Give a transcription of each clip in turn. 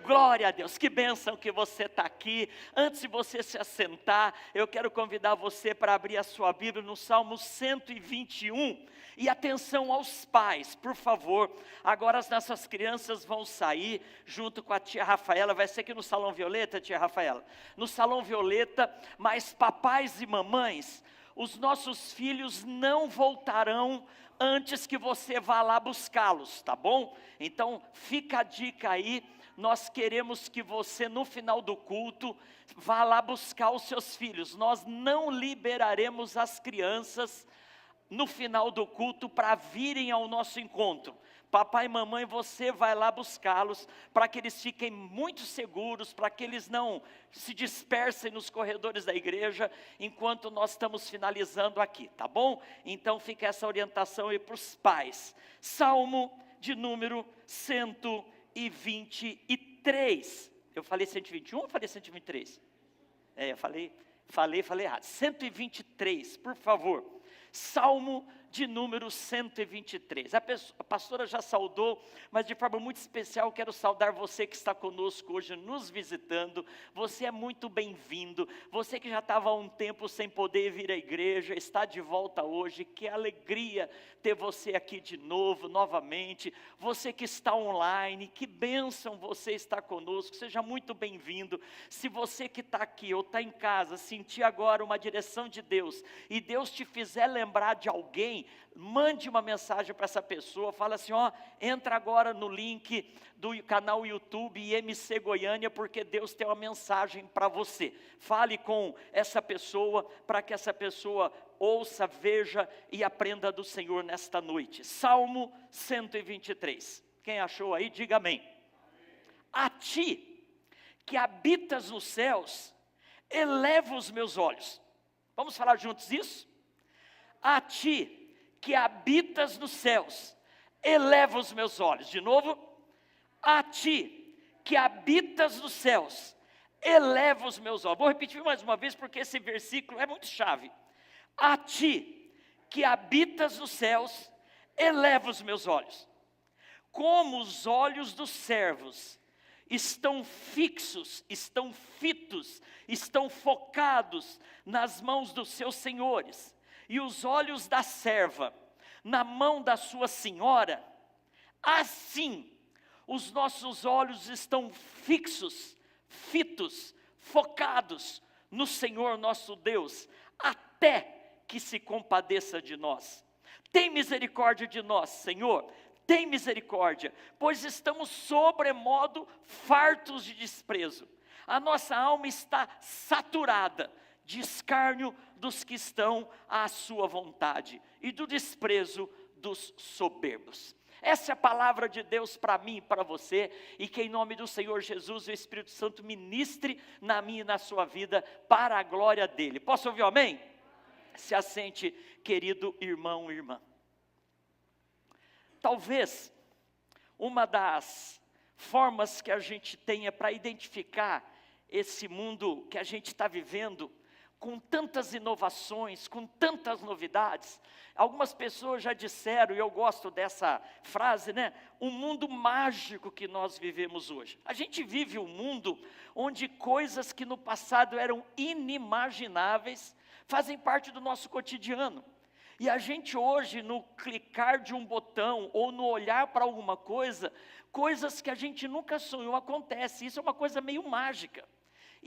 Glória a Deus, que bênção que você está aqui. Antes de você se assentar, eu quero convidar você para abrir a sua Bíblia no Salmo 121. E atenção aos pais, por favor. Agora as nossas crianças vão sair junto com a tia Rafaela. Vai ser aqui no Salão Violeta, tia Rafaela? No Salão Violeta, mas papais e mamães, os nossos filhos não voltarão antes que você vá lá buscá-los, tá bom? Então fica a dica aí. Nós queremos que você no final do culto vá lá buscar os seus filhos. Nós não liberaremos as crianças no final do culto para virem ao nosso encontro. Papai e mamãe, você vai lá buscá-los para que eles fiquem muito seguros, para que eles não se dispersem nos corredores da igreja enquanto nós estamos finalizando aqui, tá bom? Então fica essa orientação aí para os pais. Salmo de número 123. Eu falei 121 ou falei 123? Eu falei errado. 123, por favor. Salmo de número 123. A pastora já saudou, mas de forma muito especial quero saudar você que está conosco hoje, nos visitando. Você é muito bem-vindo. Você que já estava há um tempo sem poder vir à igreja, está de volta hoje. Que alegria ter você aqui de novo, novamente. Você que está online, que bênção você estar conosco. Seja muito bem-vindo. Se você que está aqui ou está em casa, sentir agora uma direção de Deus, e Deus te fizer lembrar de alguém, mande uma mensagem para essa pessoa, fala assim, entra agora no link do canal YouTube IMC Goiânia, porque Deus tem uma mensagem para você. Fale com essa pessoa, para que essa pessoa ouça, veja e aprenda do Senhor nesta noite. Salmo 123, quem achou aí, diga amém. A ti, que habitas nos céus, eleva os meus olhos. Vamos falar juntos isso? A ti, que habitas nos céus, eleva os meus olhos. De novo, a ti, que habitas nos céus, eleva os meus olhos. Vou repetir mais uma vez, porque esse versículo é muito chave. A ti, que habitas nos céus, eleva os meus olhos. Como os olhos dos servos estão fixos, estão fitos, estão focados nas mãos dos seus senhores, e os olhos da serva na mão da sua senhora, assim os nossos olhos estão fixos, fitos, focados no Senhor nosso Deus, até que se compadeça de nós. Tem misericórdia de nós, Senhor, tem misericórdia, pois estamos sobremodo fartos de desprezo. A nossa alma está saturada de escárnio dos que estão à sua vontade e do desprezo dos soberbos. Essa é a palavra de Deus para mim e para você, e que em nome do Senhor Jesus o Espírito Santo ministre na minha e na sua vida para a glória dele. Posso ouvir um amém? Se assente, querido irmão e irmã. Talvez uma das formas que a gente tenha para identificar esse mundo que a gente está vivendo, com tantas inovações, com tantas novidades. Algumas pessoas já disseram, e eu gosto dessa frase, né? O mundo mágico que nós vivemos hoje. A gente vive um mundo onde coisas que no passado eram inimagináveis, fazem parte do nosso cotidiano. E a gente hoje, no clicar de um botão, ou no olhar para alguma coisa, coisas que a gente nunca sonhou acontecem. Isso é uma coisa meio mágica.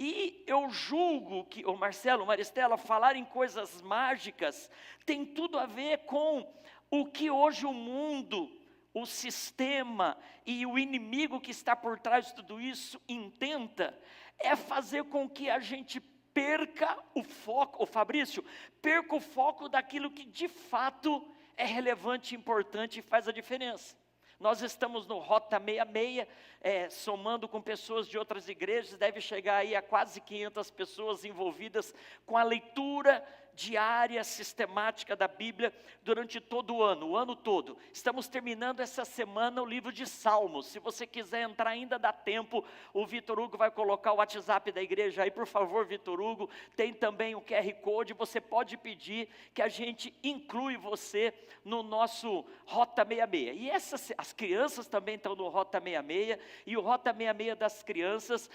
E eu julgo que o Marcelo, Maristela, falar em coisas mágicas tem tudo a ver com o que hoje o mundo, o sistema e o inimigo que está por trás de tudo isso intenta, é fazer com que a gente perca o foco, Fabrício, perca o foco daquilo que de fato é relevante, importante e faz a diferença. Nós estamos no Rota 66, somando com pessoas de outras igrejas, deve chegar aí a quase 500 pessoas envolvidas com a leitura diária, sistemática da Bíblia durante todo o ano todo. Estamos terminando essa semana o livro de Salmos. Se você quiser entrar ainda dá tempo, o Vitor Hugo vai colocar o WhatsApp da igreja aí, por favor, Vitor Hugo. Tem também o QR Code, você pode pedir que a gente inclui você no nosso Rota 66. E as crianças também estão no Rota 66, e o Rota 66 das crianças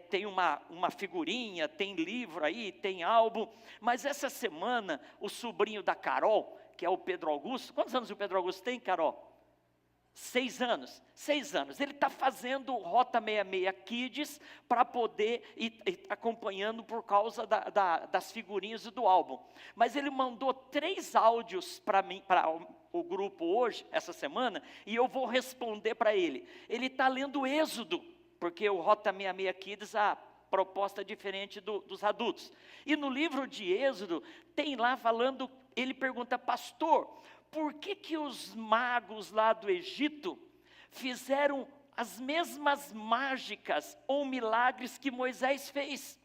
tem uma figurinha, tem livro aí, tem álbum, mas essa semana o sobrinho da Carol, que é o Pedro Augusto, quantos anos o Pedro Augusto tem, Carol? 6 anos, ele está fazendo o Rota 66 Kids para poder ir acompanhando por causa das figurinhas e do álbum. Mas ele mandou 3 áudios para mim, para o grupo hoje, essa semana, e eu vou responder para ele. Ele está lendo Êxodo, porque o Rota 66 Kids, a proposta é diferente dos adultos. E no livro de Êxodo, tem lá falando, ele pergunta, pastor, por que os magos lá do Egito fizeram as mesmas mágicas ou milagres que Moisés fez?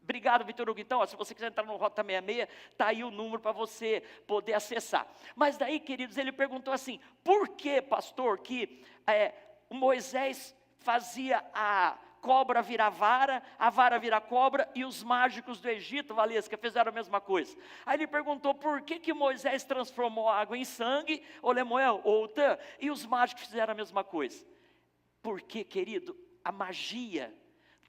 Obrigado, Vitor Hugo. Então, se você quiser entrar no Rota 66, está aí o número para você poder acessar. Mas daí, queridos, ele perguntou assim, por que, pastor, que Moisés fazia a cobra virar vara, a vara virar cobra, e os mágicos do Egito, Valesca, fizeram a mesma coisa? Aí ele perguntou, por que Moisés transformou a água em sangue, ou Lemuel, ou Tã, e os mágicos fizeram a mesma coisa? Porque, querido, a magia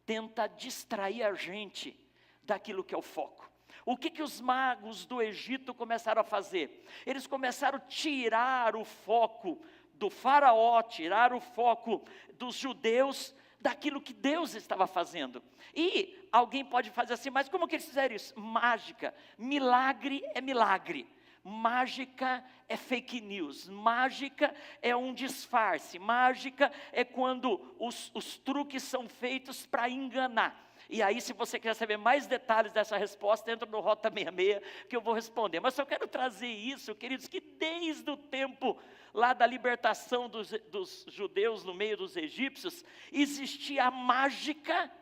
tenta distrair a gente daquilo que é o foco. O que os magos do Egito começaram a fazer? Eles começaram a tirar o foco do faraó, tirar o foco dos judeus, daquilo que Deus estava fazendo. E alguém pode fazer assim, mas como que eles fizeram isso? Mágica, milagre é milagre, mágica é fake news, mágica é um disfarce, mágica é quando os truques são feitos para enganar. E aí, se você quer saber mais detalhes dessa resposta, entra no Rota 66, que eu vou responder. Mas só quero trazer isso, queridos, que desde o tempo lá da libertação dos judeus no meio dos egípcios, existia a mágica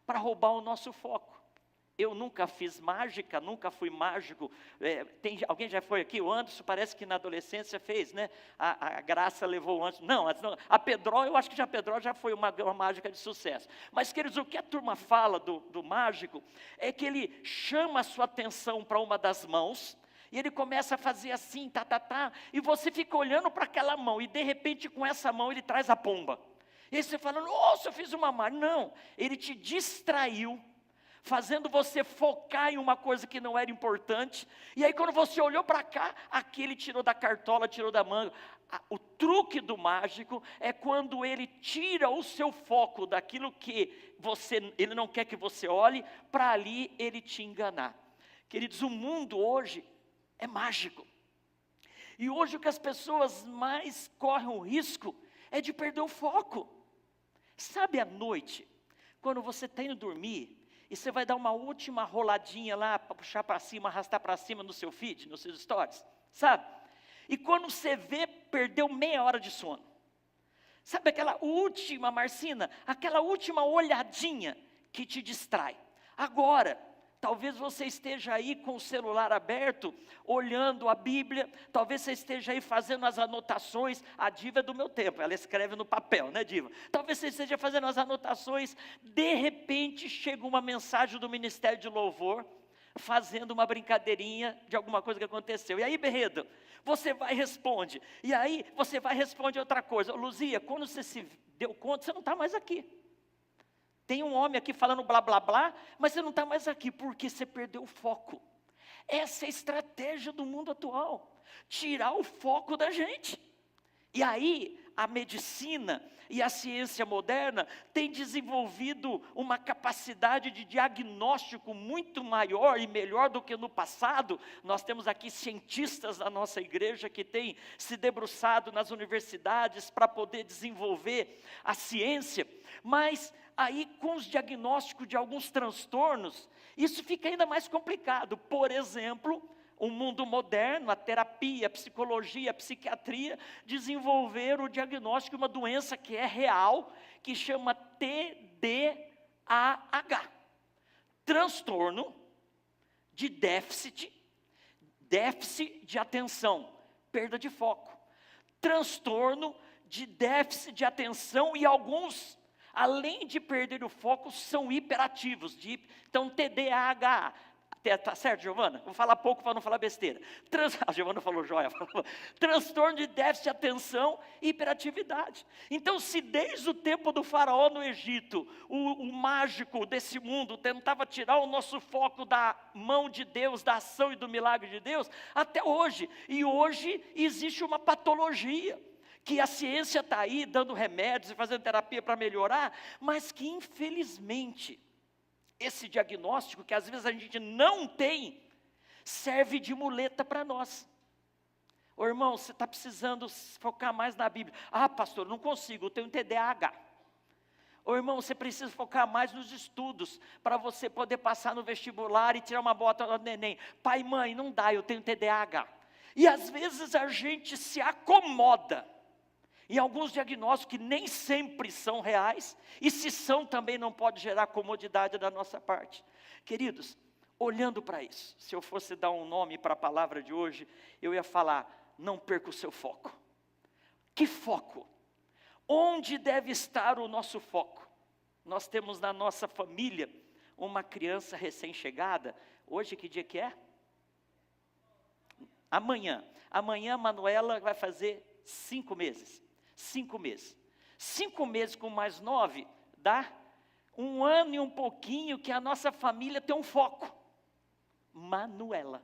para roubar o nosso foco. Eu nunca fiz mágica, nunca fui mágico. Alguém já foi aqui? O Anderson parece que na adolescência fez, né? A Graça levou o Anderson. Não, a Pedro, eu acho que a Pedro já foi uma mágica de sucesso. Mas, queridos, o que a turma fala do mágico é que ele chama a sua atenção para uma das mãos, e ele começa a fazer assim, e você fica olhando para aquela mão, e de repente com essa mão ele traz a pomba. E aí você fala, nossa, eu fiz uma mágica. Não, ele te distraiu, fazendo você focar em uma coisa que não era importante, e aí quando você olhou para cá, aqui ele tirou da cartola, tirou da manga. O truque do mágico é quando ele tira o seu foco daquilo que ele não quer que você olhe, para ali ele te enganar. Queridos, o mundo hoje é mágico, e hoje o que as pessoas mais correm o risco é de perder o foco. Sabe à noite, quando você está indo dormir, e você vai dar uma última roladinha lá, para puxar para cima, arrastar para cima no seu feed, nos seus stories, sabe? E quando você vê, perdeu meia hora de sono. Sabe aquela última, Marcina, aquela última olhadinha que te distrai. Agora, talvez você esteja aí com o celular aberto, olhando a Bíblia, talvez você esteja aí fazendo as anotações. A Diva é do meu tempo, ela escreve no papel, né, Diva? Talvez você esteja fazendo as anotações, de repente chega uma mensagem do Ministério de Louvor, fazendo uma brincadeirinha de alguma coisa que aconteceu. E aí, Berredo, você vai e responde. E aí, você vai e responde outra coisa. Luzia, quando você se deu conta, você não está mais aqui. Tem um homem aqui falando blá, blá, blá, mas você não está mais aqui, porque você perdeu o foco. Essa é a estratégia do mundo atual, tirar o foco da gente. E aí, a medicina e a ciência moderna têm desenvolvido uma capacidade de diagnóstico muito maior e melhor do que no passado. Nós temos aqui cientistas na nossa igreja que têm se debruçado nas universidades para poder desenvolver a ciência, mas aí com os diagnósticos de alguns transtornos, isso fica ainda mais complicado. Por exemplo, o mundo moderno, a terapia, a psicologia, a psiquiatria, desenvolveram o diagnóstico de uma doença que é real, que chama TDAH. Transtorno de déficit de atenção, perda de foco. Transtorno de déficit de atenção, e alguns, além de perder o foco, são hiperativos. Então, TDAH. Tá certo, Giovana? Vou falar pouco para não falar besteira. A Giovana falou joia. Transtorno de déficit de atenção e hiperatividade. Então, se desde o tempo do faraó no Egito, o mágico desse mundo tentava tirar o nosso foco da mão de Deus, da ação e do milagre de Deus, até hoje. E hoje existe uma patologia, que a ciência está aí dando remédios e fazendo terapia para melhorar, mas que infelizmente esse diagnóstico, que às vezes a gente não tem, serve de muleta para nós. Ô irmão, você está precisando focar mais na Bíblia. Ah, pastor, não consigo, eu tenho TDAH. Ô irmão, você precisa focar mais nos estudos, para você poder passar no vestibular e tirar uma bota do Enem. Pai, mãe, não dá, eu tenho TDAH. E às vezes a gente se acomoda em alguns diagnósticos que nem sempre são reais, e se são também não pode gerar comodidade da nossa parte. Queridos, olhando para isso, se eu fosse dar um nome para a palavra de hoje, eu ia falar, não perca o seu foco. Que foco? Onde deve estar o nosso foco? Nós temos na nossa família uma criança recém-chegada. Hoje que dia que é? Amanhã a Manuela vai fazer 5 meses. 5 meses. 5 meses com mais 9, dá 1 ano e um pouquinho que a nossa família tem um foco. Manuela.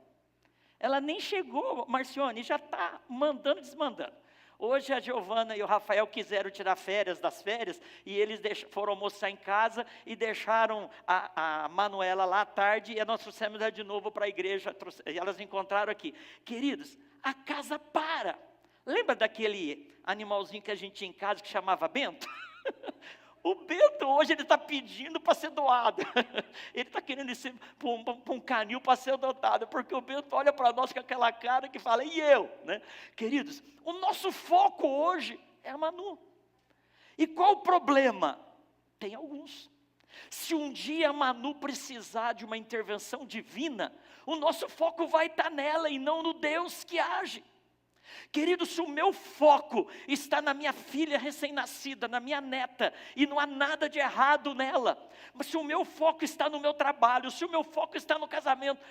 Ela nem chegou, Marcione, já está mandando e desmandando. Hoje a Giovana e o Rafael quiseram tirar férias das férias, e eles foram almoçar em casa e deixaram a Manuela lá à tarde, e nós trouxemos ela de novo para a igreja, e elas encontraram aqui. Queridos, a casa para. Lembra daquele animalzinho que a gente tinha em casa que chamava Bento? O Bento hoje ele está pedindo para ser doado. Ele está querendo ir para um canil para ser adotado, porque o Bento olha para nós com aquela cara que fala, e eu? Né? Queridos, o nosso foco hoje é a Manu. E qual o problema? Tem alguns. Se um dia a Manu precisar de uma intervenção divina, o nosso foco vai estar nela e não no Deus que age. Querido, se o meu foco está na minha filha recém-nascida, na minha neta, e não há nada de errado nela, mas se o meu foco está no meu trabalho, se o meu foco está no casamento,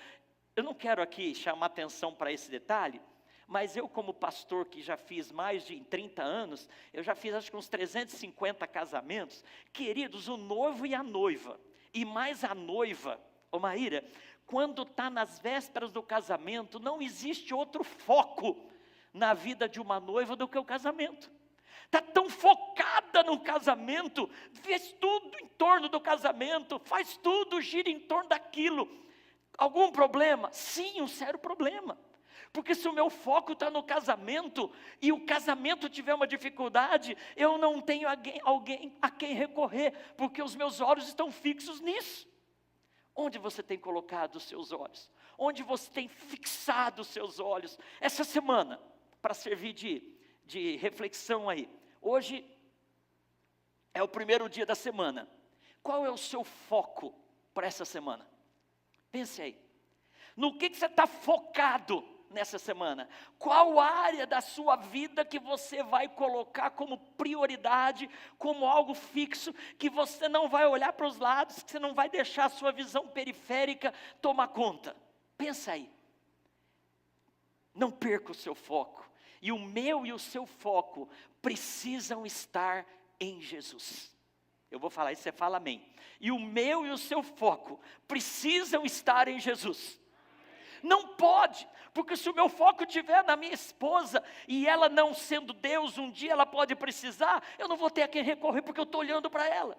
eu não quero aqui chamar atenção para esse detalhe, mas eu como pastor que já fiz mais de 30 anos, eu já fiz acho que uns 350 casamentos, queridos, o noivo e a noiva, e mais a noiva, ô Maíra, quando está nas vésperas do casamento, não existe outro foco na vida de uma noiva do que o casamento. Está tão focada no casamento, fez tudo em torno do casamento, faz tudo, gira em torno daquilo. Algum problema? Sim, um sério problema. Porque se o meu foco está no casamento, e o casamento tiver uma dificuldade, eu não tenho alguém a quem recorrer, porque os meus olhos estão fixos nisso. Onde você tem colocado os seus olhos? Onde você tem fixado os seus olhos? Essa semana, para servir de reflexão aí. Hoje é o primeiro dia da semana. Qual é o seu foco para essa semana? Pense aí. No que você está focado nessa semana? Qual área da sua vida que você vai colocar como prioridade, como algo fixo, que você não vai olhar para os lados, que você não vai deixar a sua visão periférica tomar conta? Pensa aí. Não perca o seu foco. E o meu e o seu foco precisam estar em Jesus. Eu vou falar isso, você fala amém. E o meu e o seu foco precisam estar em Jesus. Não pode, porque se o meu foco estiver na minha esposa, e ela não sendo Deus, um dia ela pode precisar, eu não vou ter a quem recorrer, porque eu estou olhando para ela.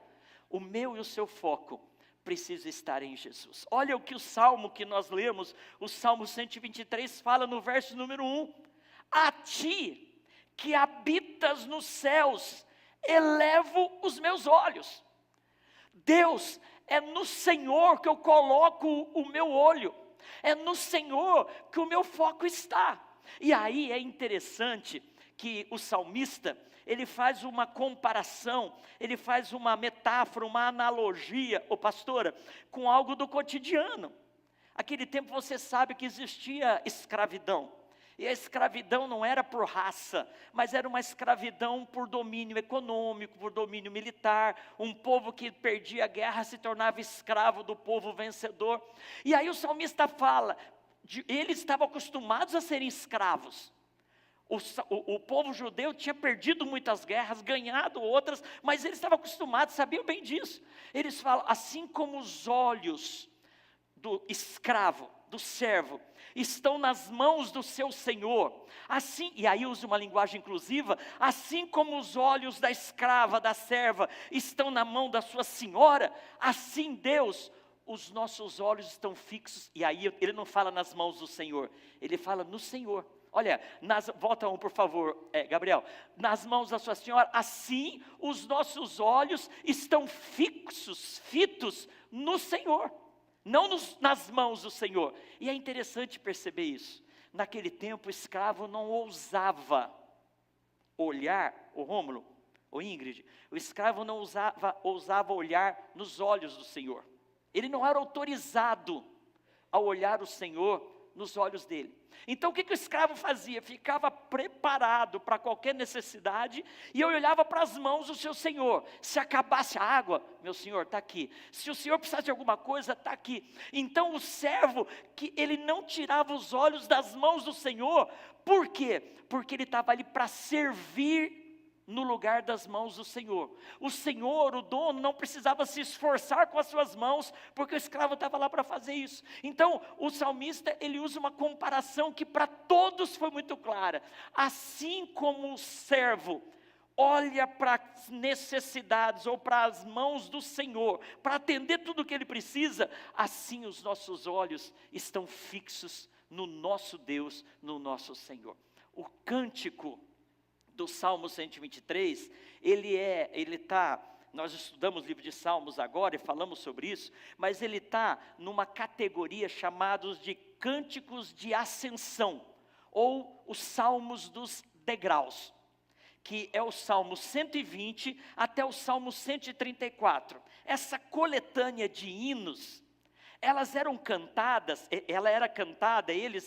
O meu e o seu foco precisa estar em Jesus. Olha o que o salmo que nós lemos, o Salmo 123, fala no verso número 1. A ti, que habitas nos céus, elevo os meus olhos. Deus, é no Senhor que eu coloco o meu olho. É no Senhor que o meu foco está. E aí é interessante que o salmista, ele faz uma comparação, ele faz uma metáfora, uma analogia, pastora, com algo do cotidiano. Aquele tempo você sabe que existia escravidão. E a escravidão não era por raça, mas era uma escravidão por domínio econômico, por domínio militar. Um povo que perdia a guerra se tornava escravo do povo vencedor. E aí o salmista fala, eles estavam acostumados a serem escravos. O povo judeu tinha perdido muitas guerras, ganhado outras, mas eles estavam acostumados, sabiam bem disso. Eles falam, assim como os olhos do escravo, do servo, estão nas mãos do seu senhor, assim, e aí usa uma linguagem inclusiva, assim como os olhos da escrava, da serva, estão na mão da sua senhora, assim Deus, os nossos olhos estão fixos, e aí ele não fala nas mãos do Senhor, ele fala no Senhor. Olha, volta por favor, Gabriel, nas mãos da sua senhora, assim os nossos olhos estão fitos no Senhor, não nas mãos do Senhor. E é interessante perceber isso. Naquele tempo o escravo não ousava olhar, o Rômulo, o Ingrid, o escravo não ousava olhar nos olhos do Senhor. Ele não era autorizado a olhar o Senhor nos olhos dele. Então o que o escravo fazia? Ficava preparado para qualquer necessidade, e eu olhava para as mãos do seu senhor. Se acabasse a água, meu senhor, está aqui. Se o senhor precisasse de alguma coisa, está aqui. Então o servo, que ele não tirava os olhos das mãos do Senhor. Por quê? Porque ele estava ali para servir no lugar das mãos do Senhor. O Senhor, o dono, não precisava se esforçar com as suas mãos, porque o escravo estava lá para fazer isso. Então, o salmista, ele usa uma comparação que para todos foi muito clara. Assim como o servo olha para as necessidades ou para as mãos do Senhor, para atender tudo o que ele precisa, assim os nossos olhos estão fixos no nosso Deus, no nosso Senhor. O cântico do Salmo 123, nós estudamos o livro de Salmos agora e falamos sobre isso, mas ele está numa categoria chamados de cânticos de ascensão, ou os salmos dos degraus, que é o Salmo 120 até o Salmo 134. Essa coletânea de hinos, eles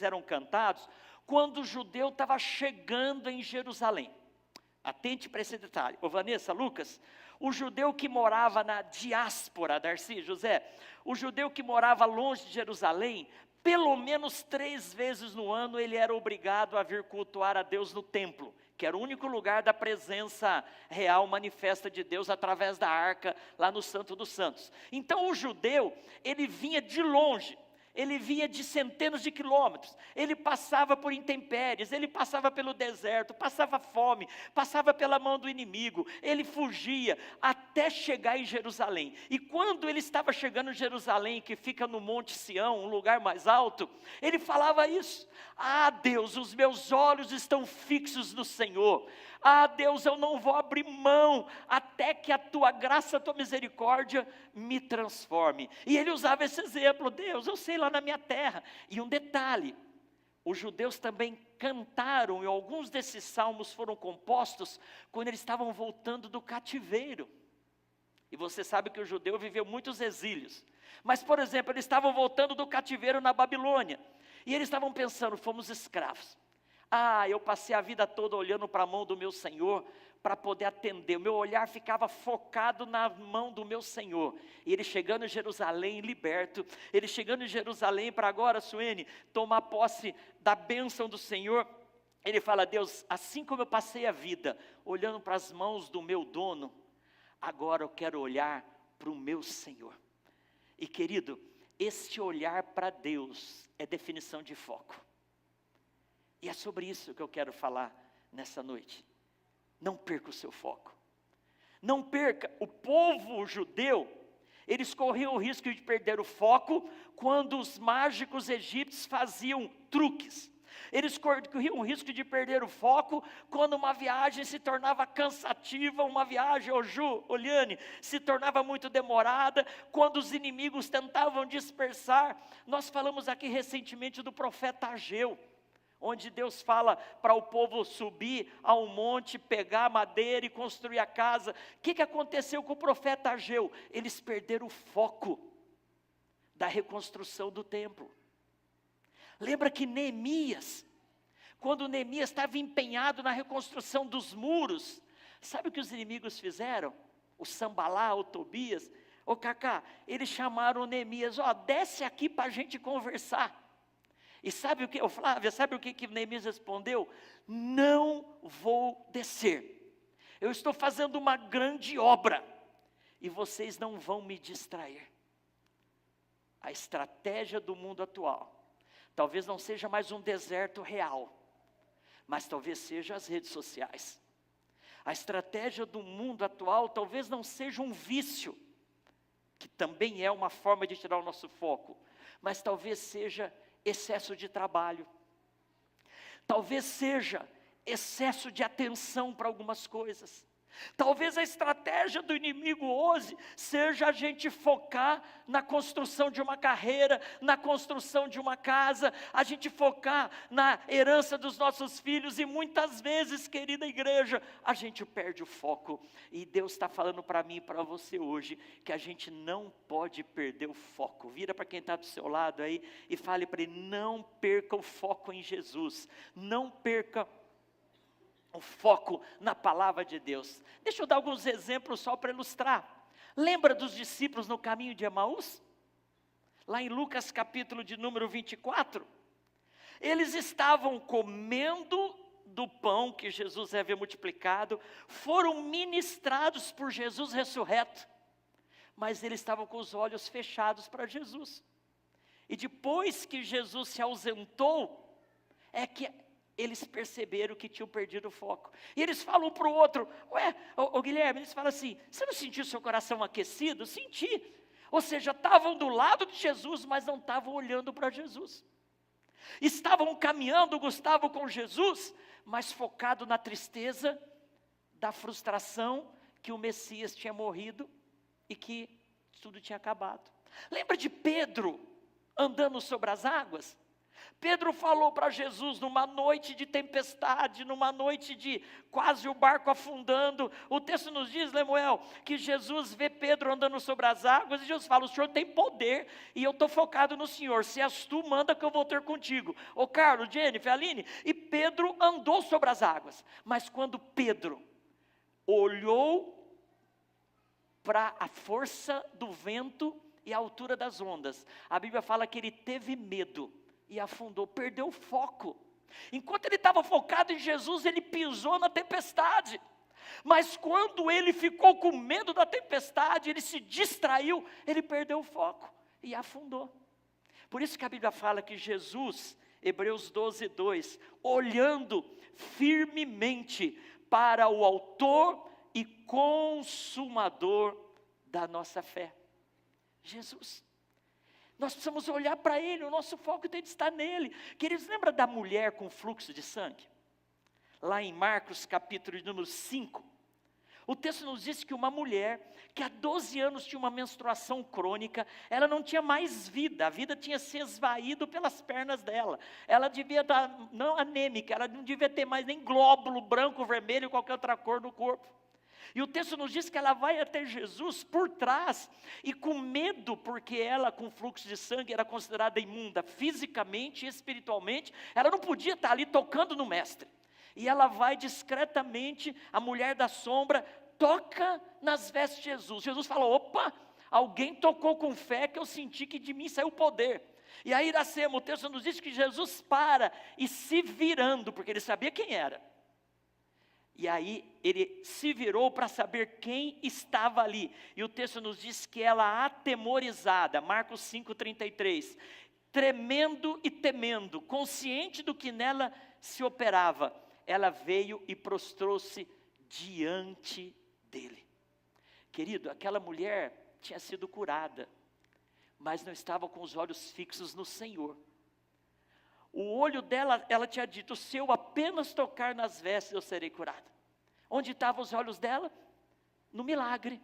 eram cantados quando o judeu estava chegando em Jerusalém. Atente para esse detalhe. Ô Vanessa, Lucas, o judeu que morava na diáspora, Darcy, José, o judeu que morava longe de Jerusalém, pelo menos 3 vezes no ano ele era obrigado a vir cultuar a Deus no templo, que era o único lugar da presença real manifesta de Deus através da arca, lá no Santo dos Santos. Então o judeu, ele vinha de longe, ele vinha de centenas de quilômetros, ele passava por intempéries, ele passava pelo deserto, passava fome, passava pela mão do inimigo, ele fugia até chegar em Jerusalém. E quando ele estava chegando em Jerusalém, que fica no Monte Sião, um lugar mais alto, ele falava isso: ah Deus, os meus olhos estão fixos no Senhor. Ah Deus, eu não vou abrir mão até que a tua graça, a tua misericórdia me transforme. E ele usava esse exemplo: Deus, eu sei lá na minha terra. E um detalhe, os judeus também cantaram, e alguns desses salmos foram compostos quando eles estavam voltando do cativeiro. E você sabe que o judeu viveu muitos exílios. Mas, por exemplo, eles estavam voltando do cativeiro na Babilônia, e eles estavam pensando: fomos escravos. Ah, eu passei a vida toda olhando para a mão do meu Senhor para poder atender. O meu olhar ficava focado na mão do meu Senhor. E ele chegando em Jerusalém liberto, ele chegando em Jerusalém para agora, Suene, tomar posse da bênção do Senhor. Ele fala: Deus, assim como eu passei a vida olhando para as mãos do meu dono, agora eu quero olhar para o meu Senhor. E querido, esse olhar para Deus é definição de foco. E é sobre isso que eu quero falar nessa noite. Não perca o seu foco. Não perca. O povo judeu, eles corriam o risco de perder o foco quando os mágicos egípcios faziam truques. Eles corriam o risco de perder o foco quando uma viagem se tornava cansativa, uma viagem, Oliane, se tornava muito demorada, quando os inimigos tentavam dispersar. Nós falamos aqui recentemente do profeta Ageu, onde Deus fala para o povo subir a um monte, pegar madeira e construir a casa. O que aconteceu com o profeta Ageu? Eles perderam o foco. da reconstrução do templo. Lembra que Neemias, quando Neemias estava empenhado na reconstrução dos muros, sabe o que os inimigos fizeram? O Sambalá, o Tobias, ô Cacá, eles chamaram Neemias, desce aqui para a gente conversar. E sabe o que, Flávia, sabe o que Neemias respondeu? Não vou descer, eu estou fazendo uma grande obra, e vocês não vão me distrair. A estratégia do mundo atual, talvez não seja mais um deserto real, mas talvez seja as redes sociais. A estratégia do mundo atual talvez não seja um vício, que também é uma forma de tirar o nosso foco, mas talvez seja excesso de trabalho, talvez seja excesso de atenção para algumas coisas. Talvez a estratégia do inimigo hoje seja a gente focar na construção de uma carreira, na construção de uma casa, a gente focar na herança dos nossos filhos, e muitas vezes, querida igreja, a gente perde o foco. E Deus está falando para mim e para você hoje, que a gente não pode perder o foco. Vira para quem está do seu lado aí e fale para ele: não perca o foco em Jesus, não perca o foco na palavra de Deus. Deixa eu dar alguns exemplos só para ilustrar. Lembra dos discípulos no caminho de Emaús? Lá em Lucas capítulo de número 24. Eles estavam comendo do pão que Jesus havia multiplicado, foram ministrados por Jesus ressurreto, mas eles estavam com os olhos fechados para Jesus. E depois que Jesus se ausentou, é que eles perceberam que tinham perdido o foco. E eles falam um para o outro: Guilherme, eles falam assim: você não sentiu seu coração aquecido? Senti. Ou seja, estavam do lado de Jesus, mas não estavam olhando para Jesus. Estavam caminhando, Gustavo, com Jesus, mas focado na tristeza, da frustração, que o Messias tinha morrido e que tudo tinha acabado. Lembra de Pedro andando sobre as águas? Pedro falou para Jesus numa noite de tempestade, numa noite de quase o barco afundando. O texto nos diz, Lemuel, que Jesus vê Pedro andando sobre as águas e Jesus fala: o Senhor tem poder e eu estou focado no Senhor, se és tu, manda que eu vou ter contigo. Ô Carlos, Jennifer, Aline, e Pedro andou sobre as águas. Mas quando Pedro olhou para a força do vento e a altura das ondas, a Bíblia fala que ele teve medo e afundou, perdeu o foco. Enquanto ele estava focado em Jesus, ele pisou na tempestade. Mas quando ele ficou com medo da tempestade, ele se distraiu, ele perdeu o foco e afundou. Por isso que a Bíblia fala que Jesus, Hebreus 12:2, olhando firmemente para o autor e consumador da nossa fé, Jesus. Nós precisamos olhar para Ele, o nosso foco tem de estar nele. Queridos, lembra da mulher com fluxo de sangue? Lá em Marcos capítulo de número 5, o texto nos diz que uma mulher que há 12 anos tinha uma menstruação crônica, ela não tinha mais vida, a vida tinha se esvaído pelas pernas dela. Ela devia estar, não anêmica, ela não devia ter mais nem glóbulo branco, vermelho, qualquer outra cor no corpo. E o texto nos diz que ela vai até Jesus por trás, e com medo, porque ela com fluxo de sangue era considerada imunda fisicamente e espiritualmente, ela não podia estar ali tocando no mestre. E ela vai discretamente, a mulher da sombra, toca nas vestes de Jesus. Jesus fala: opa, alguém tocou com fé, que eu senti que de mim saiu poder. E aí Iracema, o texto nos diz que Jesus para, e se virando, porque ele sabia quem era, e aí ele se virou para saber quem estava ali. E o texto nos diz que ela, atemorizada, Marcos 5:33, tremendo e temendo, consciente do que nela se operava, ela veio e prostrou-se diante dele. Querido, aquela mulher tinha sido curada, mas não estava com os olhos fixos no Senhor. O olho dela, ela tinha dito: se eu apenas tocar nas vestes, eu serei curada. Onde estavam os olhos dela? No milagre,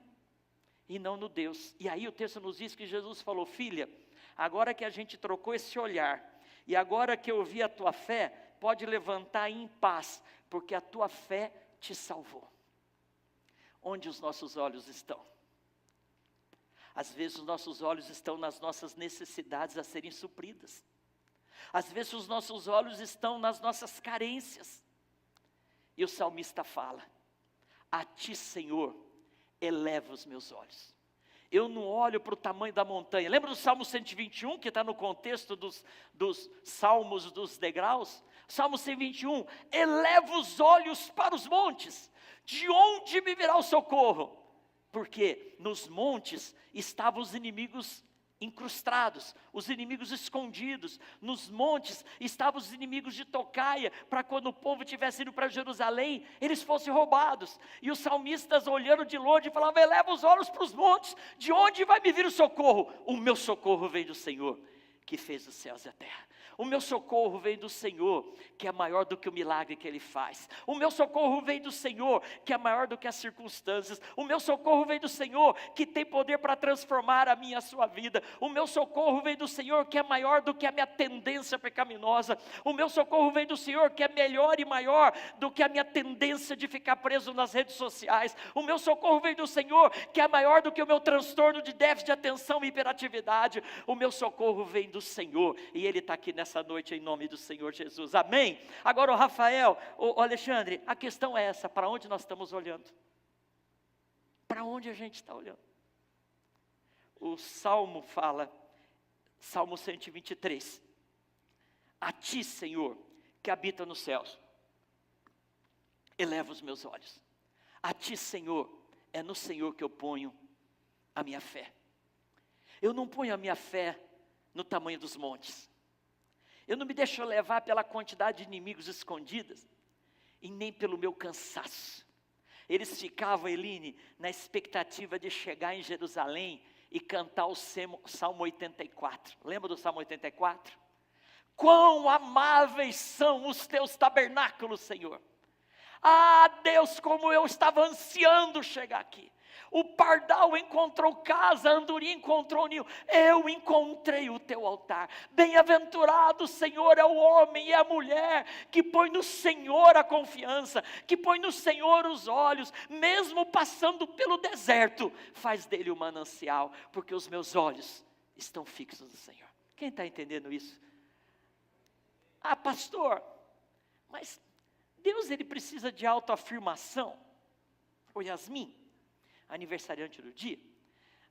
e não no Deus. E aí o texto nos diz que Jesus falou: filha, agora que a gente trocou esse olhar, e agora que eu vi a tua fé, pode levantar em paz, porque a tua fé te salvou. Onde os nossos olhos estão? Às vezes os nossos olhos estão nas nossas necessidades a serem supridas. Às vezes os nossos olhos estão nas nossas carências. E o salmista fala: a ti, Senhor, eleva os meus olhos. Eu não olho para o tamanho da montanha. Lembra do Salmo 121, que está no contexto dos salmos dos degraus? Salmo 121, eleva os olhos para os montes. De onde me virá o socorro? Porque nos montes estavam os inimigos incrustados, os inimigos escondidos. Nos montes estavam os inimigos de tocaia, para quando o povo estivesse indo para Jerusalém, eles fossem roubados. E os salmistas olhando de longe falavam: eleva os olhos para os montes, de onde vai me vir o socorro? O meu socorro vem do Senhor, que fez os céus e a terra. O meu socorro vem do Senhor, que é maior do que o milagre que Ele faz. O meu socorro vem do Senhor, que é maior do que as circunstâncias. O meu socorro vem do Senhor, que tem poder para transformar a minha e a sua vida. O meu socorro vem do Senhor, que é maior do que a minha tendência pecaminosa. O meu socorro vem do Senhor, que é melhor e maior do que a minha tendência de ficar preso nas redes sociais. O meu socorro vem do Senhor, que é maior do que o meu transtorno de déficit de atenção e hiperatividade. O meu socorro vem do Senhor, e Ele está aqui nessa noite em nome do Senhor Jesus, amém? Agora o Rafael, o Alexandre, a questão é essa: para onde nós estamos olhando? Para onde a gente está olhando? O Salmo fala, Salmo 123, a ti, Senhor, que habita nos céus, eleva os meus olhos. A ti, Senhor, é no Senhor que eu ponho a minha fé. Eu não ponho a minha fé no tamanho dos montes. Eu não me deixo levar pela quantidade de inimigos escondidos, e nem pelo meu cansaço. Eles ficavam, Eline, na expectativa de chegar em Jerusalém e cantar o Salmo 84. Lembra do Salmo 84? Quão amáveis são os teus tabernáculos, Senhor. Ah, Deus, como eu estava ansiando chegar aqui. O pardal encontrou casa, a andorinha encontrou ninho. Eu encontrei o teu altar. Bem-aventurado, Senhor, é o homem e a mulher que põe no Senhor a confiança, que põe no Senhor os olhos, mesmo passando pelo deserto, faz dele um manancial, porque os meus olhos estão fixos no Senhor. Quem está entendendo isso? Ah, pastor, mas Deus, ele precisa de autoafirmação? Ô Yasmin, aniversariante do dia,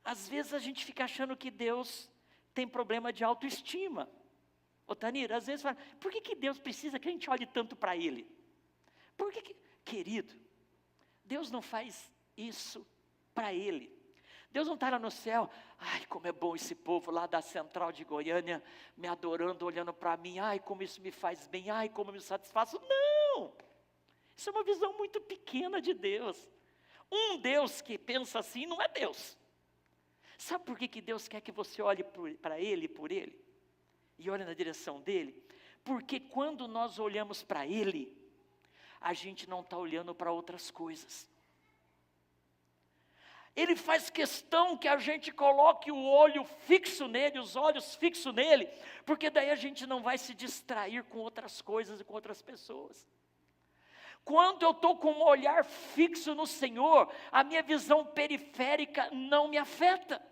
às vezes a gente fica achando que Deus tem problema de autoestima. Ô Tanira, às vezes fala: por que Deus precisa que a gente olhe tanto para Ele? Por que, querido, Deus não faz isso para Ele. Deus não está lá no céu: ai, como é bom esse povo lá da Central de Goiânia, me adorando, olhando para mim, ai, como isso me faz bem, ai, como eu me satisfaço. Não, isso é uma visão muito pequena de Deus. Um Deus que pensa assim não é Deus. Sabe por que Deus quer que você olhe para Ele e por Ele? E olhe na direção dEle? Porque quando nós olhamos para Ele, a gente não está olhando para outras coisas. Ele faz questão que a gente coloque o olho fixo nele, os olhos fixos nele, porque daí a gente não vai se distrair com outras coisas e com outras pessoas. Quando eu estou com um olhar fixo no Senhor, a minha visão periférica não me afeta.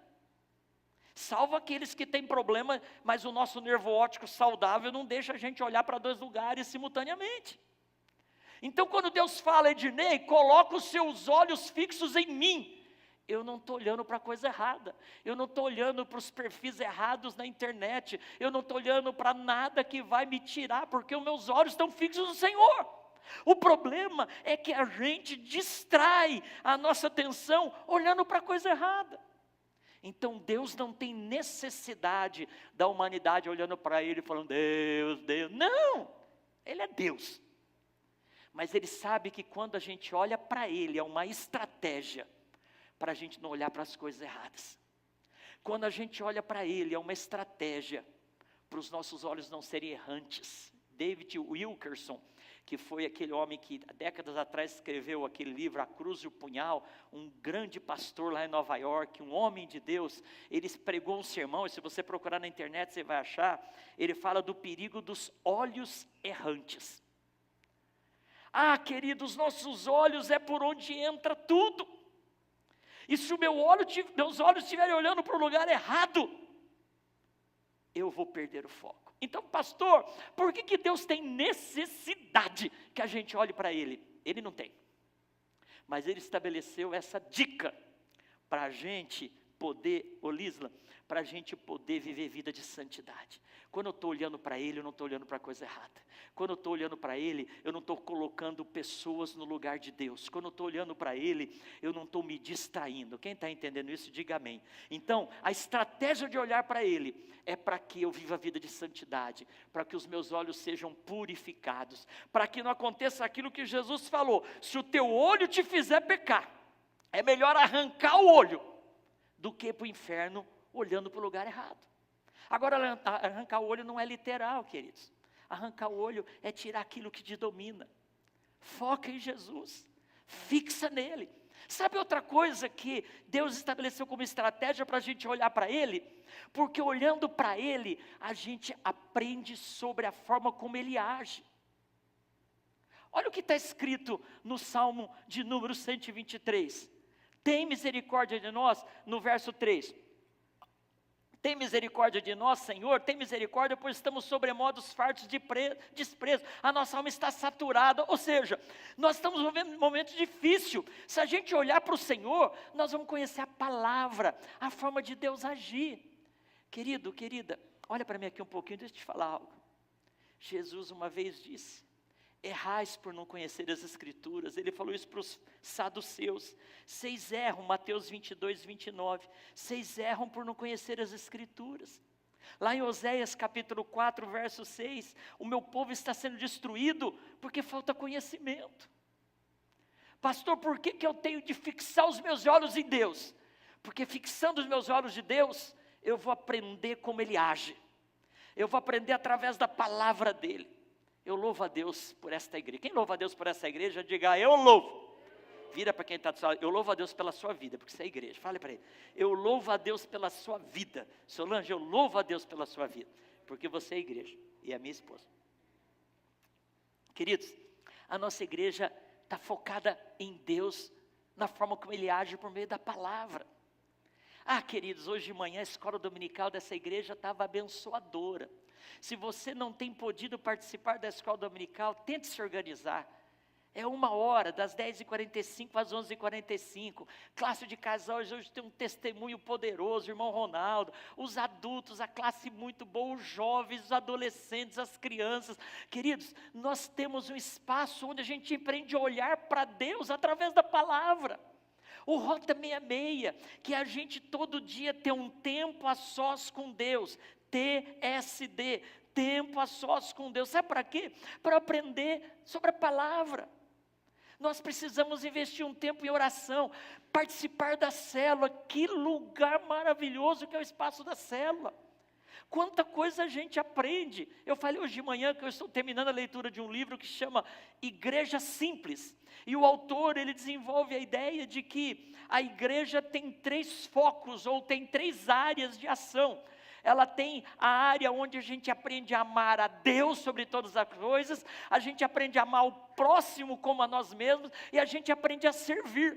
Salvo aqueles que têm problema, mas o nosso nervo óptico saudável não deixa a gente olhar para dois lugares simultaneamente. Então quando Deus fala: Ednei, coloca os seus olhos fixos em mim. Eu não estou olhando para a coisa errada. Eu não estou olhando para os perfis errados na internet. Eu não estou olhando para nada que vai me tirar, porque os meus olhos estão fixos no Senhor. O problema é que a gente distrai a nossa atenção olhando para a coisa errada. Então Deus não tem necessidade da humanidade olhando para Ele e falando: Deus, Deus. Não, Ele é Deus. Mas Ele sabe que quando a gente olha para Ele, é uma estratégia para a gente não olhar para as coisas erradas. Quando a gente olha para Ele, é uma estratégia para os nossos olhos não serem errantes. David Wilkerson, que foi aquele homem que há décadas atrás escreveu aquele livro, A Cruz e o Punhal, um grande pastor lá em Nova York, um homem de Deus, ele pregou um sermão, e se você procurar na internet você vai achar, ele fala do perigo dos olhos errantes. Ah, queridos, nossos olhos é por onde entra tudo. E se o meus olhos estiverem olhando para o lugar errado, eu vou perder o foco. Então, pastor, por que Deus tem necessidade que a gente olhe para Ele? Ele não tem. Mas Ele estabeleceu essa dica para a gente poder, Lisla, para a gente poder viver vida de santidade. Quando eu estou olhando para Ele, eu não estou olhando para a coisa errada. Quando eu estou olhando para Ele, eu não estou colocando pessoas no lugar de Deus. Quando eu estou olhando para Ele, eu não estou me distraindo. Quem está entendendo isso, diga amém. Então, a estratégia de olhar para Ele é para que eu viva a vida de santidade, para que os meus olhos sejam purificados, para que não aconteça aquilo que Jesus falou: se o teu olho te fizer pecar, é melhor arrancar o olho do que ir para o inferno olhando para o lugar errado. Agora, arrancar o olho não é literal, queridos. Arrancar o olho é tirar aquilo que te domina. Foca em Jesus, fixa nele. Sabe outra coisa que Deus estabeleceu como estratégia para a gente olhar para Ele? Porque olhando para Ele, a gente aprende sobre a forma como Ele age. Olha o que está escrito no Salmo de número 123. Tem misericórdia de nós, no verso 3. Tem misericórdia de nós, Senhor, tem misericórdia, pois estamos sobremodos fartos de desprezo. A nossa alma está saturada, ou seja, nós estamos vivendo um momento difícil. Se a gente olhar para o Senhor, nós vamos conhecer a palavra, a forma de Deus agir. Querido, querida, olha para mim aqui um pouquinho, deixa eu te falar algo. Jesus uma vez disse: errais por não conhecer as Escrituras. Ele falou isso para os saduceus. Vocês erram, Mateus 22, 29. Vocês erram por não conhecer as Escrituras. Lá em Oséias capítulo 4, verso 6, o meu povo está sendo destruído porque falta conhecimento. Pastor, por que eu tenho de fixar os meus olhos em Deus? Porque fixando os meus olhos de Deus, eu vou aprender como Ele age. Eu vou aprender através da palavra dEle. Eu louvo a Deus por esta igreja. Quem louva a Deus por essa igreja, diga: eu louvo. Vira para quem está do seu lado: eu louvo a Deus pela sua vida, porque você é igreja. Fale para ele: eu louvo a Deus pela sua vida. Solange, eu louvo a Deus pela sua vida, porque você é igreja e é minha esposa. Queridos, a nossa igreja está focada em Deus, na forma como Ele age por meio da palavra. Queridos, hoje de manhã a escola dominical dessa igreja estava abençoadora. Se você não tem podido participar da escola dominical, tente se organizar. É 1h, das 10h45 às 11h45. Classe de casais, hoje tem um testemunho poderoso, irmão Ronaldo. Os adultos, a classe muito boa, os jovens, os adolescentes, as crianças. Queridos, nós temos um espaço onde a gente aprende a olhar para Deus através da palavra. O Rota 66, que a gente todo dia tem um tempo a sós com Deus. TSD, tempo a sós com Deus. Sabe para quê? Para aprender sobre a palavra. Nós precisamos investir um tempo em oração, participar da célula. Que lugar maravilhoso que é o espaço da célula. Quanta coisa a gente aprende. Eu falei hoje de manhã que eu estou terminando a leitura de um livro que chama Igreja Simples. E o autor, ele desenvolve a ideia de que a igreja tem 3 focos, ou tem 3 áreas de ação. Ela tem a área onde a gente aprende a amar a Deus sobre todas as coisas, a gente aprende a amar o próximo como a nós mesmos, e a gente aprende a servir.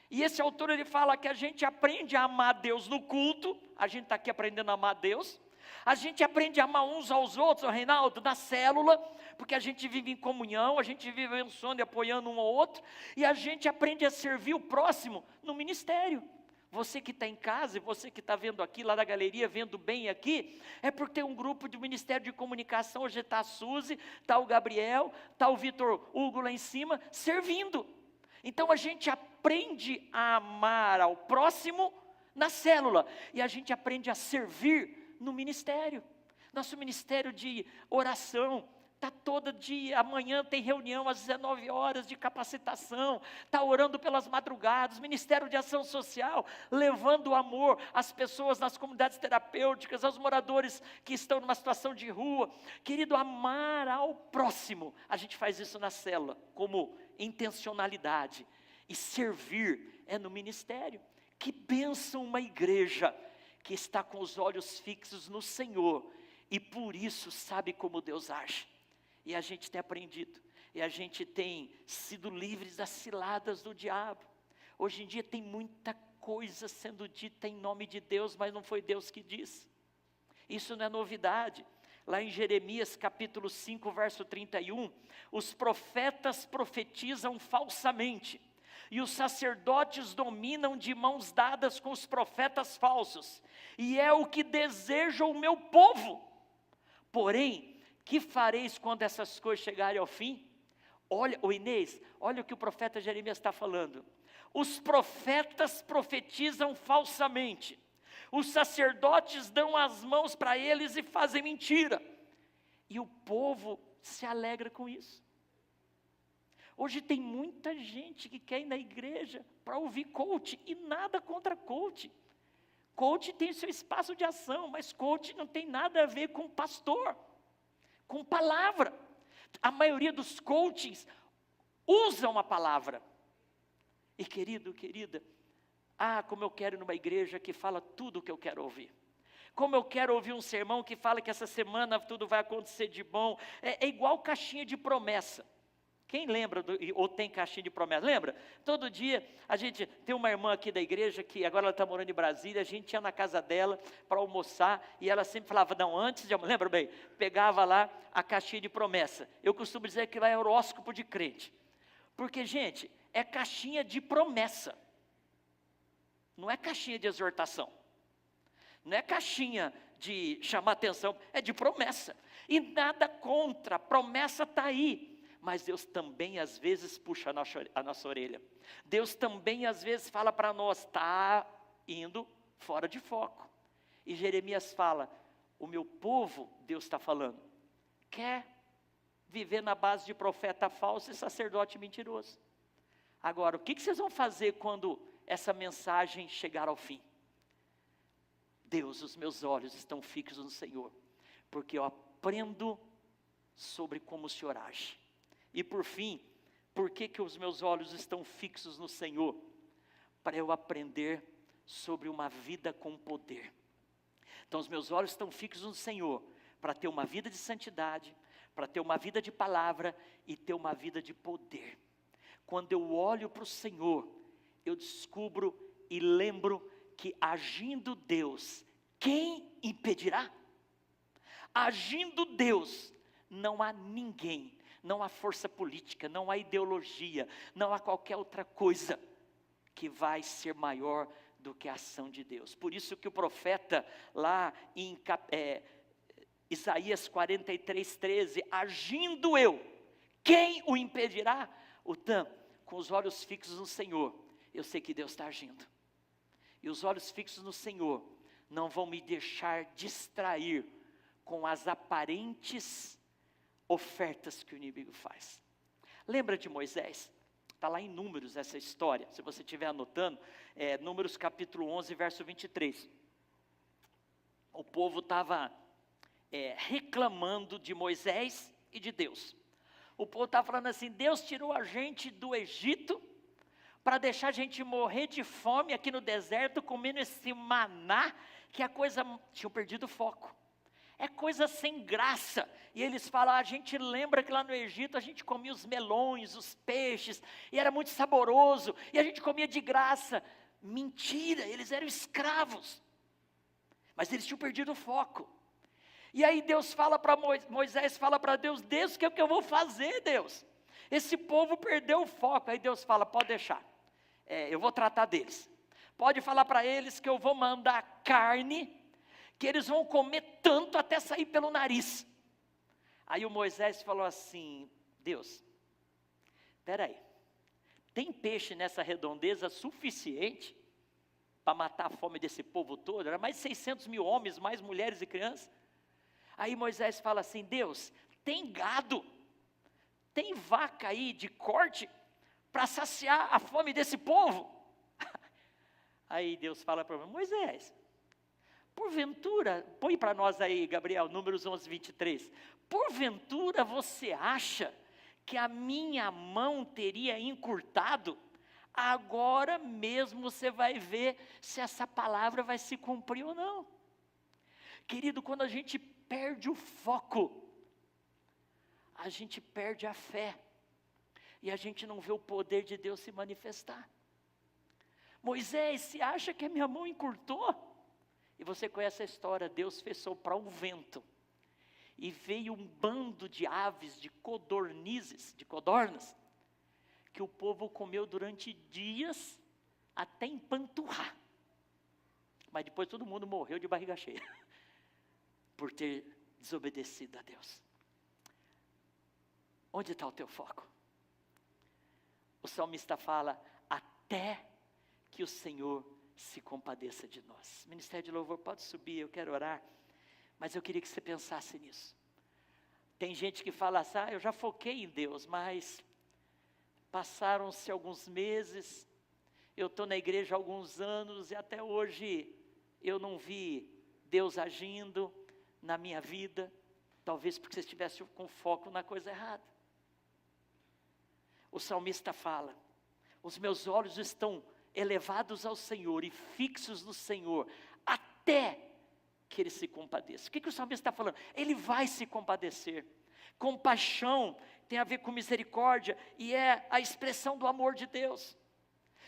E esse autor, ele fala que a gente aprende a amar a Deus no culto, a gente está aqui aprendendo a amar a Deus. A gente aprende a amar uns aos outros, Reinaldo, na célula, porque a gente vive em comunhão, a gente vive abençoando e apoiando um ao outro, e a gente aprende a servir o próximo no ministério. Você que está em casa e você que está vendo aqui, lá da galeria, vendo bem aqui, é porque tem um grupo de Ministério de Comunicação, hoje está a Suzy, está o Gabriel, está o Vitor Hugo lá em cima, servindo. Então a gente aprende a amar ao próximo na célula, e a gente aprende a servir no ministério. Nosso ministério de oração está todo dia, amanhã tem reunião às 19h de capacitação, está orando pelas madrugadas, Ministério de Ação Social, levando o amor às pessoas nas comunidades terapêuticas, aos moradores que estão numa situação de rua. Querido, amar ao próximo, a gente faz isso na célula, como intencionalidade, e servir é no ministério. Que bênção uma igreja que está com os olhos fixos no Senhor, e por isso sabe como Deus age. E a gente tem aprendido, e a gente tem sido livres das ciladas do diabo. Hoje em dia tem muita coisa sendo dita em nome de Deus, mas não foi Deus que disse. Isso não é novidade. Lá em Jeremias capítulo 5, verso 31, os profetas profetizam falsamente, e os sacerdotes dominam de mãos dadas com os profetas falsos, e é o que deseja o meu povo. Porém, que fareis quando essas coisas chegarem ao fim? Olha, o Inês, olha o que o profeta Jeremias está falando. Os profetas profetizam falsamente, os sacerdotes dão as mãos para eles e fazem mentira, e o povo se alegra com isso. Hoje tem muita gente que quer ir na igreja para ouvir coach, e nada contra coach. Coach tem seu espaço de ação, mas coach não tem nada a ver com pastor, com palavra. A maioria dos coaches usam a palavra. E querido, querida, como eu quero ir numa igreja que fala tudo o que eu quero ouvir. Como eu quero ouvir um sermão que fala que essa semana tudo vai acontecer de bom. É igual caixinha de promessa. Quem lembra, ou tem caixinha de promessa? Lembra? Todo dia, a gente tem uma irmã aqui da igreja, que agora ela está morando em Brasília, a gente ia na casa dela para almoçar, e ela sempre falava, não, antes de almoçar, lembra bem? Pegava lá a caixinha de promessa. Eu costumo dizer que lá é horóscopo de crente. Porque, gente, é caixinha de promessa. Não é caixinha de exortação. Não é caixinha de chamar atenção, é de promessa. E nada contra, a promessa está aí. Mas Deus também às vezes puxa a nossa orelha. Deus também às vezes fala para nós, está indo fora de foco. E Jeremias fala, o meu povo, Deus está falando, quer viver na base de profeta falso e sacerdote mentiroso. Agora, o que vocês vão fazer quando essa mensagem chegar ao fim? Deus, os meus olhos estão fixos no Senhor, porque eu aprendo sobre como o Senhor age. E por fim, por que os meus olhos estão fixos no Senhor? Para eu aprender sobre uma vida com poder. Então os meus olhos estão fixos no Senhor, para ter uma vida de santidade, para ter uma vida de palavra e ter uma vida de poder. Quando eu olho para o Senhor, eu descubro e lembro que agindo Deus, quem impedirá? Agindo Deus, não há ninguém, não há força política, não há ideologia, não há qualquer outra coisa que vai ser maior do que a ação de Deus. Por isso que o profeta lá em Isaías 43:13, agindo eu, quem o impedirá? Com os olhos fixos no Senhor, eu sei que Deus está agindo. E os olhos fixos no Senhor não vão me deixar distrair com as aparentes ofertas que o inimigo faz. Lembra de Moisés? Está lá em Números essa história, se você estiver anotando, Números capítulo 11, verso 23. O povo estava reclamando de Moisés e de Deus. O povo estava falando assim, Deus tirou a gente do Egito, para deixar a gente morrer de fome aqui no deserto, comendo esse maná, que a coisa, tinham perdido o foco. É coisa sem graça. E eles falam, a gente lembra que lá no Egito a gente comia os melões, os peixes, e era muito saboroso, e a gente comia de graça. Mentira, eles eram escravos. Mas eles tinham perdido o foco. E aí Deus fala para Moisés, fala para Deus, Deus, o que é que eu vou fazer, Deus? Esse povo perdeu o foco. Aí Deus fala, pode deixar, eu vou tratar deles. Pode falar para eles que eu vou mandar carne, que eles vão comer tanto até sair pelo nariz. Aí o Moisés falou assim, Deus, espera aí, tem peixe nessa redondeza suficiente para matar a fome desse povo todo? Era mais de 600 mil homens, mais mulheres e crianças. Aí Moisés fala assim, Deus, tem gado, tem vaca aí de corte para saciar a fome desse povo? Aí Deus fala para Moisés, porventura, põe para nós aí, Gabriel, Números 11, 23. Porventura você acha que a minha mão teria encurtado? Agora mesmo você vai ver se essa palavra vai se cumprir ou não. Querido, quando a gente perde o foco, a gente perde a fé, e a gente não vê o poder de Deus se manifestar. Moisés, você acha que a minha mão encurtou? E você conhece a história, Deus fez soprar um vento, e veio um bando de aves, de codornas, que o povo comeu durante dias, até empanturrar. Mas depois todo mundo morreu de barriga cheia, por ter desobedecido a Deus. Onde está o teu foco? O salmista fala, até que o Senhor se compadeça de nós. O Ministério de Louvor pode subir, eu quero orar, mas eu queria que você pensasse nisso. Tem gente que fala assim, eu já foquei em Deus, mas passaram-se alguns meses, eu estou na igreja há alguns anos e até hoje eu não vi Deus agindo na minha vida, talvez porque você estivesse com foco na coisa errada. O salmista fala, os meus olhos estão elevados ao Senhor e fixos no Senhor, até que Ele se compadeça. O que o salmista está falando? Ele vai se compadecer. Compaixão tem a ver com misericórdia, e é a expressão do amor de Deus.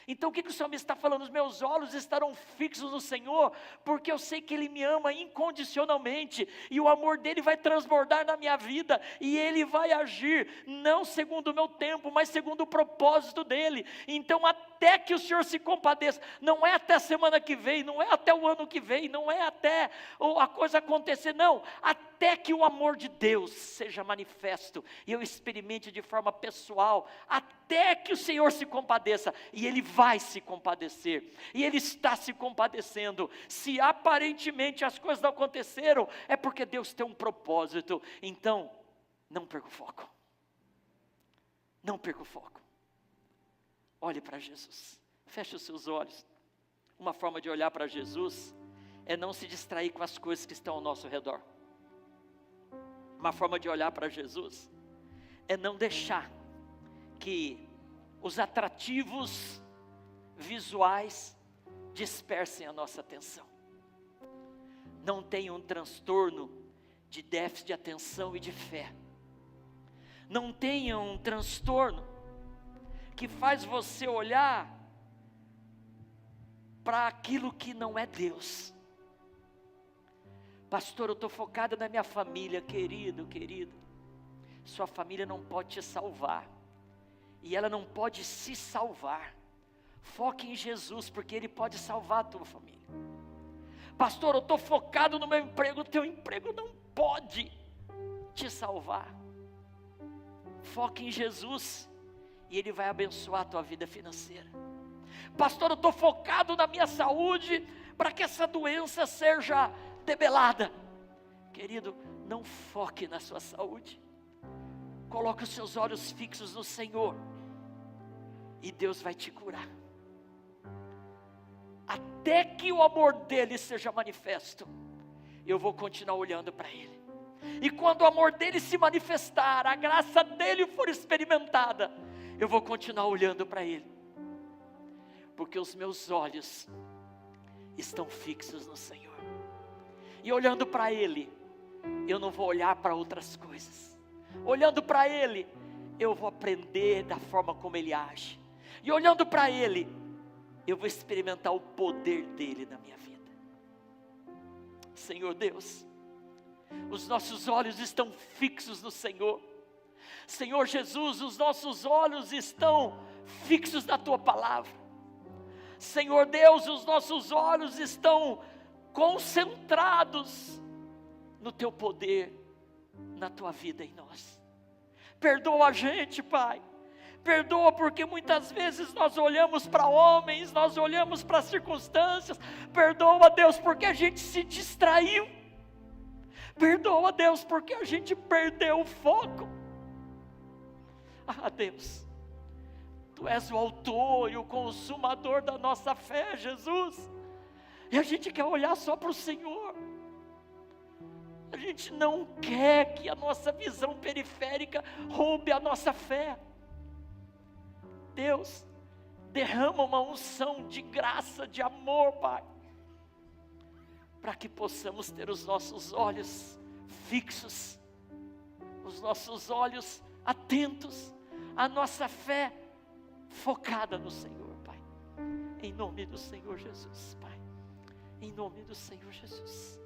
Então o que o salmista está falando? Os meus olhos estarão fixos no Senhor, porque eu sei que Ele me ama incondicionalmente, e o amor dEle vai transbordar na minha vida, e Ele vai agir, não segundo o meu tempo, mas segundo o propósito dEle. Então até que o Senhor se compadeça, não é até a semana que vem, não é até o ano que vem, não é até a coisa acontecer, não, até que o amor de Deus seja manifesto, e eu experimente de forma pessoal, até que o Senhor se compadeça, e Ele vai se compadecer, e Ele está se compadecendo. Se aparentemente as coisas não aconteceram, é porque Deus tem um propósito. Então, não perca o foco, não perca o foco, olhe para Jesus, feche os seus olhos. Uma forma de olhar para Jesus, é não se distrair com as coisas que estão ao nosso redor. Uma forma de olhar para Jesus, é não deixar que os atrativos visuais dispersem a nossa atenção. Não tenha um transtorno de déficit de atenção e de fé. Não tenha um transtorno que faz você olhar para aquilo que não é Deus. Pastor, eu estou focada na minha família. Querido, sua família não pode te salvar, e ela não pode se salvar. Foque em Jesus, porque Ele pode salvar a tua família. Pastor, eu estou focado no meu emprego. O teu emprego não pode te salvar. Foque em Jesus, e Ele vai abençoar a tua vida financeira. Pastor, eu estou focado na minha saúde, para que essa doença seja debelada. Querido, não foque na sua saúde. Coloque os seus olhos fixos no Senhor, e Deus vai te curar. Até que o amor dEle seja manifesto, eu vou continuar olhando para Ele. E quando o amor dEle se manifestar, a graça dEle for experimentada, eu vou continuar olhando para Ele, porque os meus olhos estão fixos no Senhor. E olhando para Ele, eu não vou olhar para outras coisas. Olhando para Ele, eu vou aprender da forma como Ele age. E olhando para Ele, eu vou experimentar o poder dEle na minha vida. Senhor Deus, os nossos olhos estão fixos no Senhor. Senhor Jesus, os nossos olhos estão fixos na Tua palavra. Senhor Deus, os nossos olhos estão concentrados no Teu poder, na Tua vida em nós. Perdoa a gente, Pai. Perdoa, porque muitas vezes nós olhamos para homens, nós olhamos para circunstâncias. Perdoa, Deus, porque a gente se distraiu. Perdoa, Deus, porque a gente perdeu o foco. Ah, Deus, Tu és o autor e o consumador da nossa fé, Jesus. E a gente quer olhar só para o Senhor. A gente não quer que a nossa visão periférica roube a nossa fé. Deus, derrama uma unção de graça, de amor, Pai, para que possamos ter os nossos olhos fixos, os nossos olhos atentos, a nossa fé focada no Senhor, Pai. Em nome do Senhor Jesus, Pai. Em nome do Senhor Jesus.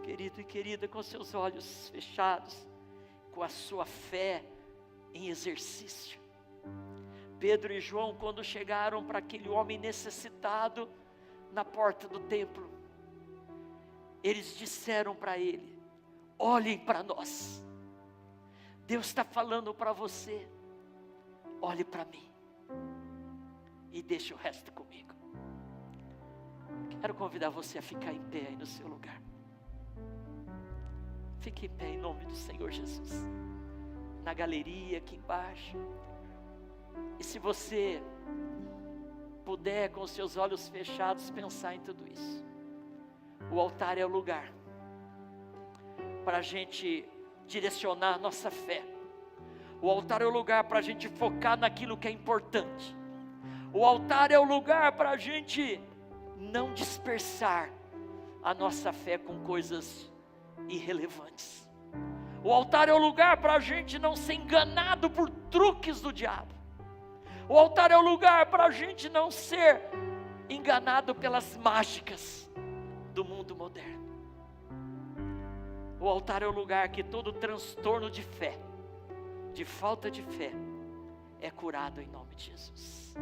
Querido e querida, com seus olhos fechados, com a sua fé em exercício. Pedro e João, quando chegaram para aquele homem necessitado na porta do templo, eles disseram para ele: olhem para nós. Deus está falando para você: olhe para mim e deixe o resto comigo. Quero convidar você a ficar em pé aí no seu lugar. Fique em pé em nome do Senhor Jesus. Na galeria aqui embaixo. E se você puder, com os seus olhos fechados, pensar em tudo isso. O altar é o lugar para a gente direcionar nossa fé. O altar é o lugar para a gente focar naquilo que é importante. O altar é o lugar para a gente não dispersar a nossa fé com coisas irrelevantes. O altar é o lugar para a gente não ser enganado por truques do diabo. O altar é o lugar para a gente não ser enganado pelas mágicas do mundo moderno. O altar é o lugar que todo transtorno de fé, de falta de fé, é curado em nome de Jesus.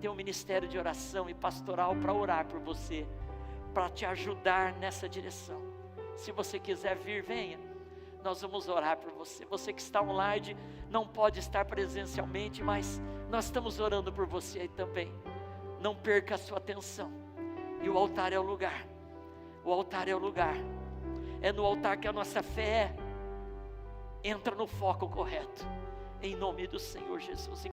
Tem um ministério de oração e pastoral para orar por você, para te ajudar nessa direção. Se você quiser vir, venha. Nós vamos orar por você. Você que está online não pode estar presencialmente, mas nós estamos orando por você aí também. Não perca a sua atenção. E o altar é o lugar. O altar é o lugar. É no altar que a nossa fé entra no foco correto. Em nome do Senhor Jesus.